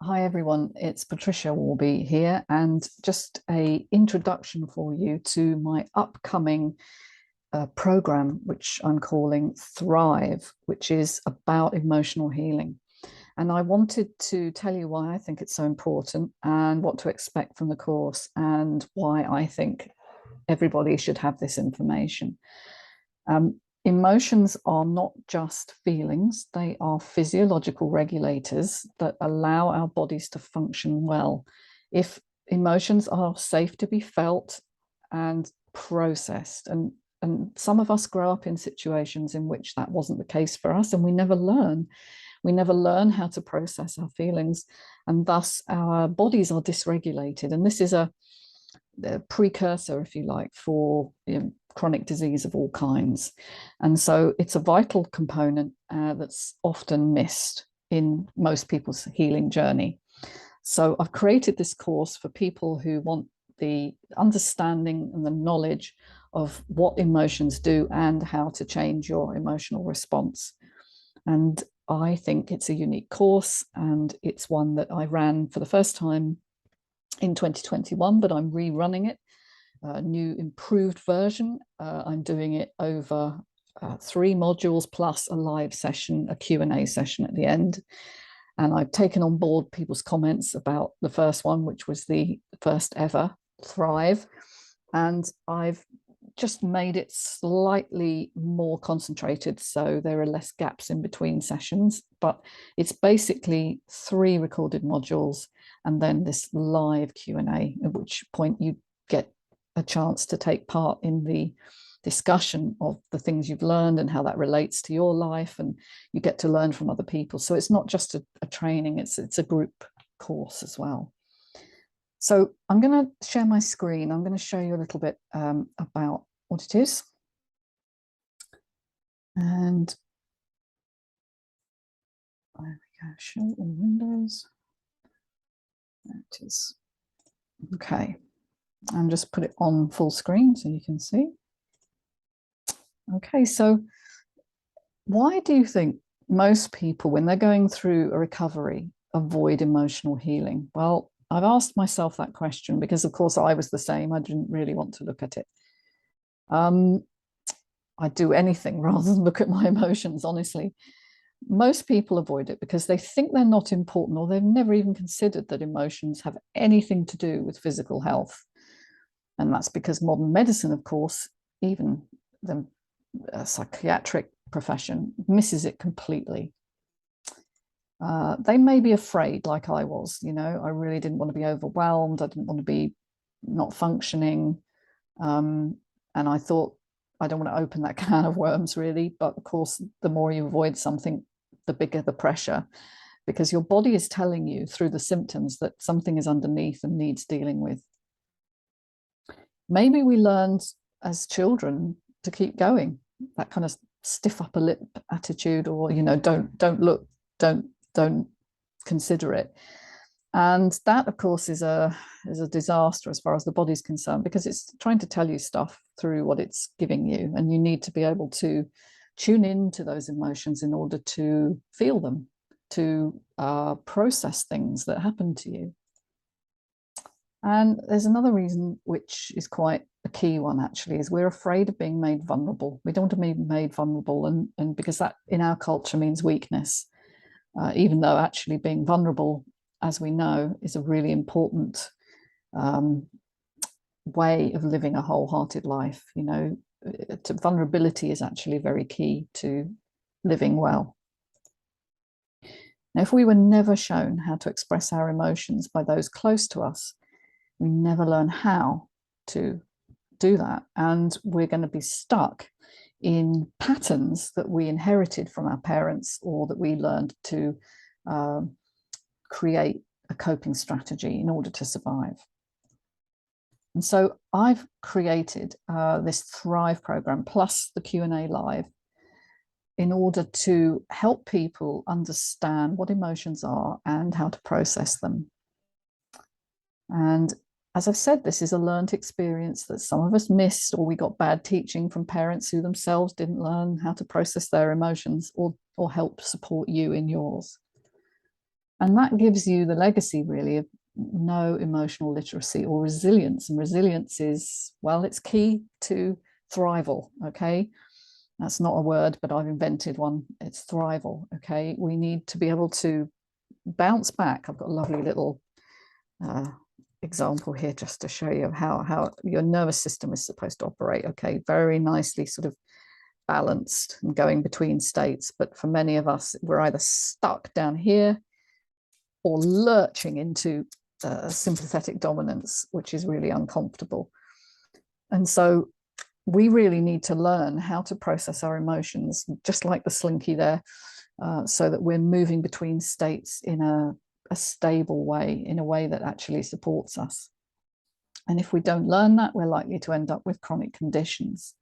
Hi everyone, it's Patricia Warby here, and just a introduction for you to my upcoming program, which I'm calling Thrive, which is about emotional healing. And I wanted to tell you why I think it's so important and what to expect from the course and why I think everybody should have this information. Emotions are not just feelings, they are physiological regulators that allow our bodies to function well. If emotions are safe to be felt and processed, and some of us grow up in situations in which that wasn't the case for us, and we never learn how to process our feelings, and thus our bodies are dysregulated. And this is a precursor, if you like, for chronic disease of all kinds. And so it's a vital component that's often missed in most people's healing journey. So I've created this course for people who want the understanding and the knowledge of what emotions do and how to change your emotional response. And I think it's a unique course, and it's one that I ran for the first time in 2021, but I'm rerunning it, a new improved version. I'm doing it over 3 modules plus a live session, a Q&A session at the end. And I've taken on board people's comments about the first one, which was the first ever Thrive. And I've just made it slightly more concentrated, so there are less gaps in between sessions, but it's basically 3 recorded modules and then this live Q&A, at which point you get a chance to take part in the discussion of the things you've learned and how that relates to your life, and you get to learn from other people. So it's not just a training, it's a group course as well. So I'm going to share my screen. I'm going to show you a little bit about what it is. And there we go, show all windows. There it is. Okay, and just put it on full screen so you can see. Okay, so why do you think most people, when they're going through a recovery, avoid emotional healing? Well, I've asked myself that question because, of course, I was the same. I didn't really want to look at it. I'd do anything rather than look at my emotions, honestly. Most people avoid it because they think they're not important, or they've never even considered that emotions have anything to do with physical health. And that's because modern medicine, of course, even the psychiatric profession, misses it completely. They may be afraid, like I was. I really didn't want to be overwhelmed. I didn't want to be not functioning. And I thought, I don't want to open that can of worms, really. But of course, the more you avoid something, the bigger the pressure, because your body is telling you through the symptoms that something is underneath and needs dealing with. Maybe we learned as children to keep going, that kind of stiff upper lip attitude, or don't look, don't consider it. And that, of course, is a disaster as far as the body's concerned, because it's trying to tell you stuff through what it's giving you, and you need to be able to tune into those emotions in order to feel them, to process things that happen to you. And there's another reason, which is quite a key one, actually, is we're afraid of being made vulnerable. We don't want to be made vulnerable, and because that in our culture means weakness, even though actually being vulnerable, as we know, is a really important way of living a wholehearted life. Vulnerability is actually very key to living well. Now, if we were never shown how to express our emotions by those close to us, we never learn how to do that. And we're going to be stuck in patterns that we inherited from our parents, or that we learned to create a coping strategy in order to survive. And so I've created this Thrive program plus the Q&A live in order to help people understand what emotions are and how to process them. And as I've said, this is a learned experience that some of us missed, or we got bad teaching from parents who themselves didn't learn how to process their emotions or help support you in yours. And that gives you the legacy really of no emotional literacy or resilience. And resilience is, well, it's key to thrival, okay? That's not a word, but I've invented one. It's thrival, okay? We need to be able to bounce back. I've got a lovely little example here just to show you how your nervous system is supposed to operate, okay? Very nicely sort of balanced and going between states. But for many of us, we're either stuck down here or lurching into sympathetic dominance, which is really uncomfortable. And so we really need to learn how to process our emotions, just like the slinky there, so that we're moving between states in a stable way, in a way that actually supports us. And if we don't learn that, we're likely to end up with chronic conditions.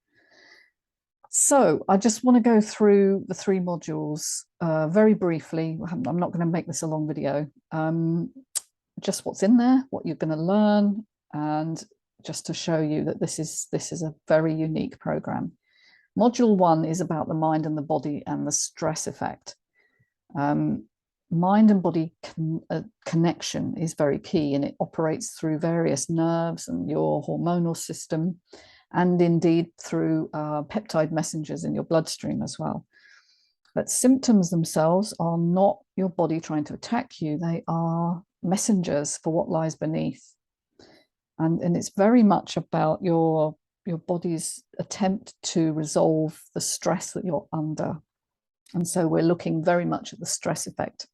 So I just want to go through the 3 modules very briefly. I'm not going to make this a long video. Just what's in there, what you're going to learn, and just to show you that this is a very unique program. Module 1 is about the mind and the body and the stress effect. Mind and body connection is very key, and it operates through various nerves and your hormonal system, and indeed through peptide messengers in your bloodstream as well. But symptoms themselves are not your body trying to attack you. They are messengers for what lies beneath. And it's very much about your body's attempt to resolve the stress that you're under. And so we're looking very much at the stress effect.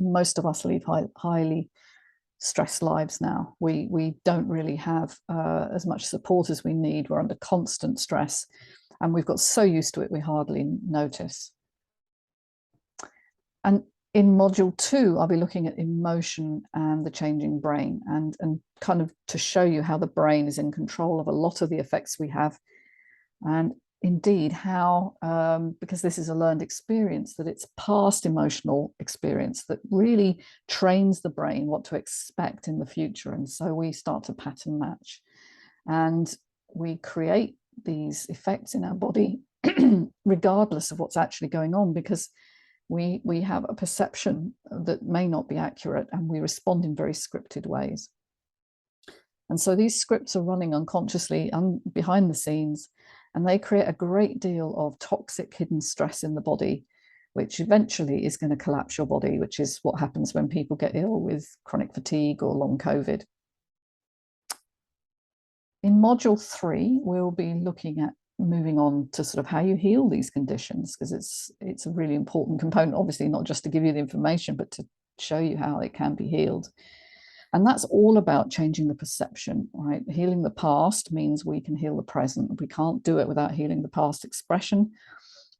Most of us live highly stressed lives now. We don't really have as much support as we need. We're under constant stress, and we've got so used to it we hardly notice. And in module 2, I'll be looking at emotion and the changing brain, and kind of to show you how the brain is in control of a lot of the effects we have, and indeed how, because this is a learned experience, that it's past emotional experience that really trains the brain what to expect in the future. And so we start to pattern match, and we create these effects in our body regardless of what's actually going on, because we have a perception that may not be accurate, and we respond in very scripted ways. And so these scripts are running unconsciously and behind the scenes, and they create a great deal of toxic hidden stress in the body, which eventually is going to collapse your body, which is what happens when people get ill with chronic fatigue or long COVID. In module 3, we'll be looking at moving on to sort of how you heal these conditions, because it's a really important component, obviously, not just to give you the information, but to show you how it can be healed. And that's all about changing the perception, right? Healing the past means we can heal the present. We can't do it without healing the past expression,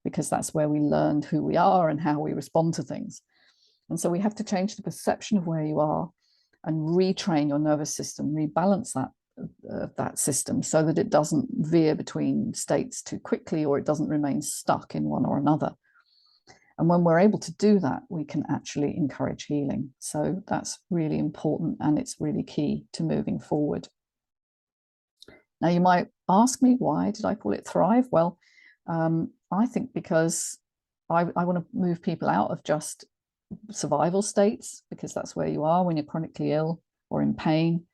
because that's where we learned who we are and how we respond to things. And so we have to change the perception of where you are and retrain your nervous system, rebalance that system so that it doesn't veer between states too quickly, or it doesn't remain stuck in one or another. And when we're able to do that, we can actually encourage healing. So that's really important, and it's really key to moving forward. Now, you might ask me, why did I call it Thrive? Well, I think because I want to move people out of just survival states, because that's where you are when you're chronically ill or in pain.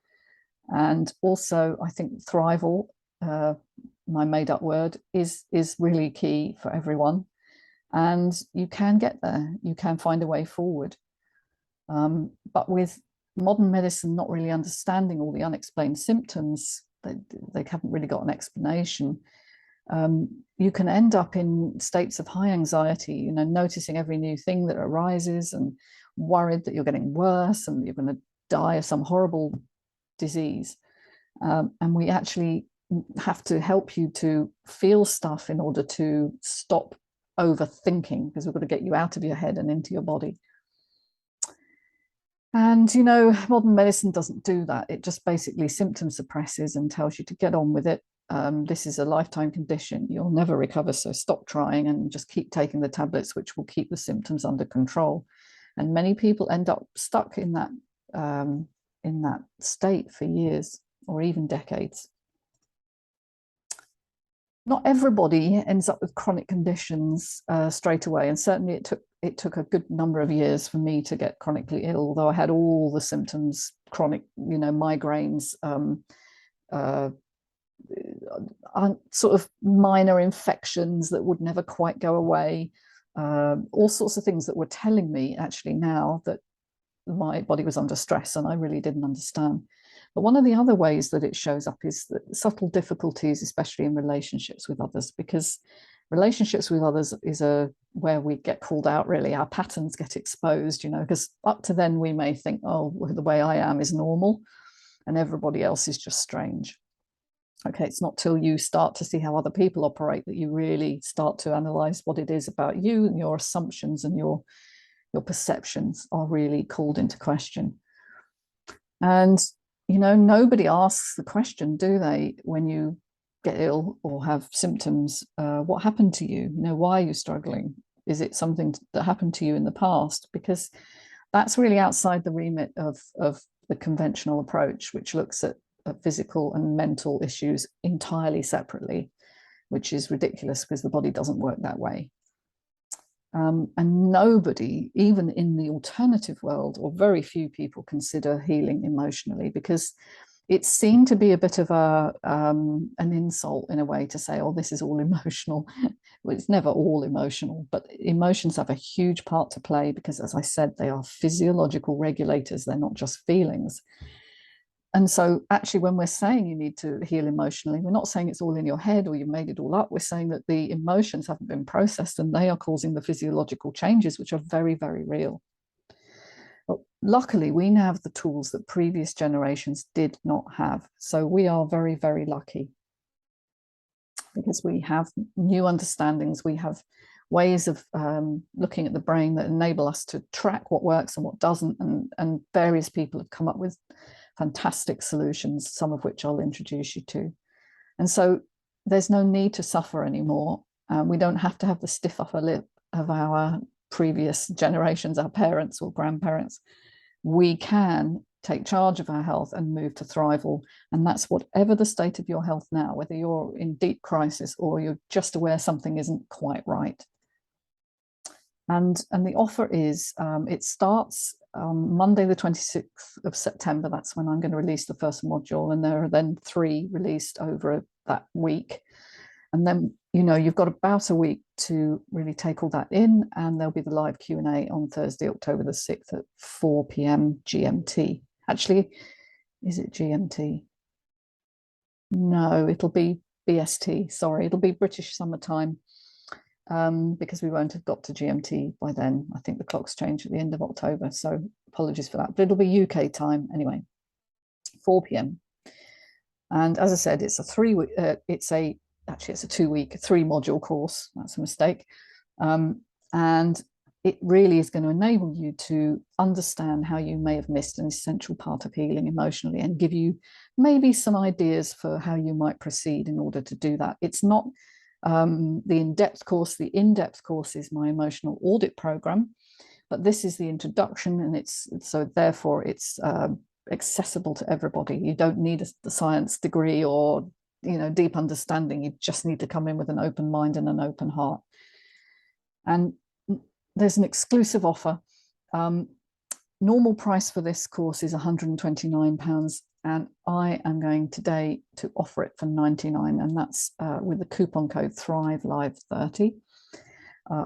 And also, I think thrival, my made-up word, is really key for everyone. And you can get there. You can find a way forward. But with modern medicine not really understanding all the unexplained symptoms, they haven't really got an explanation. You can end up in states of high anxiety, noticing every new thing that arises and worried that you're getting worse and you're going to die of some horrible disease. And we actually have to help you to feel stuff in order to stop overthinking, because we've got to get you out of your head and into your body. And, modern medicine doesn't do that. It just basically symptom suppresses and tells you to get on with it. This is a lifetime condition. You'll never recover, so stop trying and just keep taking the tablets, which will keep the symptoms under control. And many people end up stuck in that state for years or even decades. not everybody ends up with chronic conditions straight away, and certainly it took a good number of years for me to get chronically ill, although I had all the symptoms, chronic, migraines, uh, sort of minor infections that would never quite go away, all sorts of things that were telling me actually now that my body was under stress, and I really didn't understand. But one of the other ways that it shows up is that subtle difficulties, especially in relationships with others, because relationships with others is where we get called out, really. Our patterns get exposed, because up to then we may think, oh, the way I am is normal and everybody else is just strange. Okay, it's not till you start to see how other people operate that you really start to analyze what it is about you, and your assumptions and your perceptions are really called into question. And nobody asks the question, do they, when you get ill or have symptoms, what happened to you? Why are you struggling? Is it something that happened to you in the past? Because that's really outside the remit of the conventional approach, which looks at physical and mental issues entirely separately, which is ridiculous because the body doesn't work that way. And nobody, even in the alternative world, or very few people, consider healing emotionally, because it's seen to be a bit of an insult in a way to say, oh, this is all emotional. Well, it's never all emotional, but emotions have a huge part to play because, as I said, they are physiological regulators. They're not just feelings. And so actually, when we're saying you need to heal emotionally, we're not saying it's all in your head or you've made it all up. We're saying that the emotions haven't been processed and they are causing the physiological changes, which are very, very real. But luckily, we now have the tools that previous generations did not have. So we are very, very lucky because we have new understandings. We have ways of looking at the brain that enable us to track what works and what doesn't. And various people have come up with fantastic solutions, some of which I'll introduce you to. And so there's no need to suffer anymore. We don't have to have the stiff upper lip of our previous generations, our parents or grandparents. We can take charge of our health and move to thrival. And that's whatever the state of your health now, whether you're in deep crisis or you're just aware something isn't quite right. And the offer is, it starts on Monday, the 26th of September. That's when I'm going to release the first module. And there are then 3 released over that week. And then, you've got about a week to really take all that in. And there'll be the live Q&A on Thursday, October the 6th at 4 p.m. GMT. Actually, is it GMT? No, it'll be BST. Sorry, it'll be British Summer Time. Because we won't have got to GMT by then. I think the clocks change at the end of October, so apologies for that. But it'll be UK time anyway, 4 p.m. And as I said, it's a 3-week. It's a 2-week, 3-module course. That's a mistake. And it really is going to enable you to understand how you may have missed an essential part of healing emotionally, and give you maybe some ideas for how you might proceed in order to do that. It's not the in-depth course. The in-depth course is my emotional audit program, but this is the introduction, and so therefore it's accessible to everybody. You don't need the science degree or deep understanding. You just need to come in with an open mind and an open heart. And there's an exclusive offer. Normal price for this course is £129, and I am going today to offer it for £99, and that's with the coupon code ThriveLive30.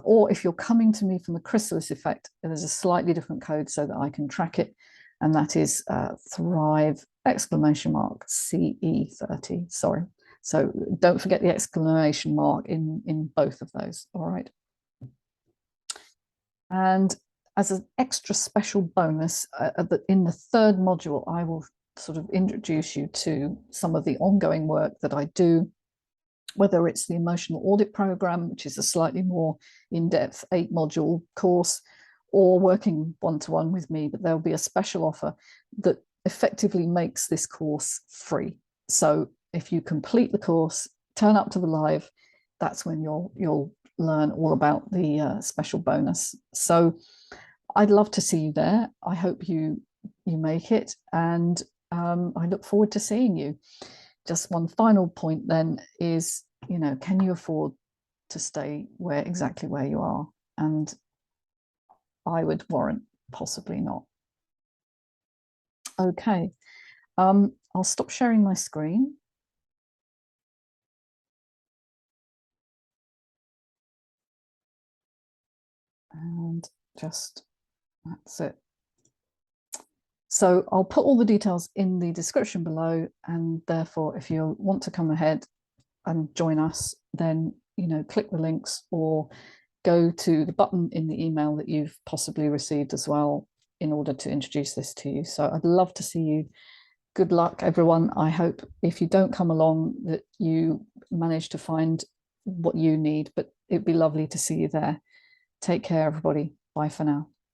Or if you're coming to me from the Chrysalis Effect, there's a slightly different code so that I can track it, and that is Thrive CE30. Sorry. So don't forget the exclamation mark in both of those. All right. And as an extra special bonus, in the 3rd module, I will sort of introduce you to some of the ongoing work that I do, whether it's the emotional audit program, which is a slightly more in-depth 8-module course, or working one-to-one with me. But there'll be a special offer that effectively makes this course free. So if you complete the course, turn up to the live, that's when you'll learn all about the special bonus. So I'd love to see you there. I hope you make it, and I look forward to seeing you. Just one final point then is you know, can you afford to stay exactly where you are? And I would warrant possibly not. Okay, I'll stop sharing my screen. And just, that's it. So I'll put all the details in the description below, and therefore if you want to come ahead and join us, then, you know, click the links or go to the button in the email that you've possibly received as well in order to introduce this to you. So I'd love to see you. Good luck, everyone. I hope if you don't come along that you manage to find what you need, but it'd be lovely to see you there. Take care, everybody. Bye for now.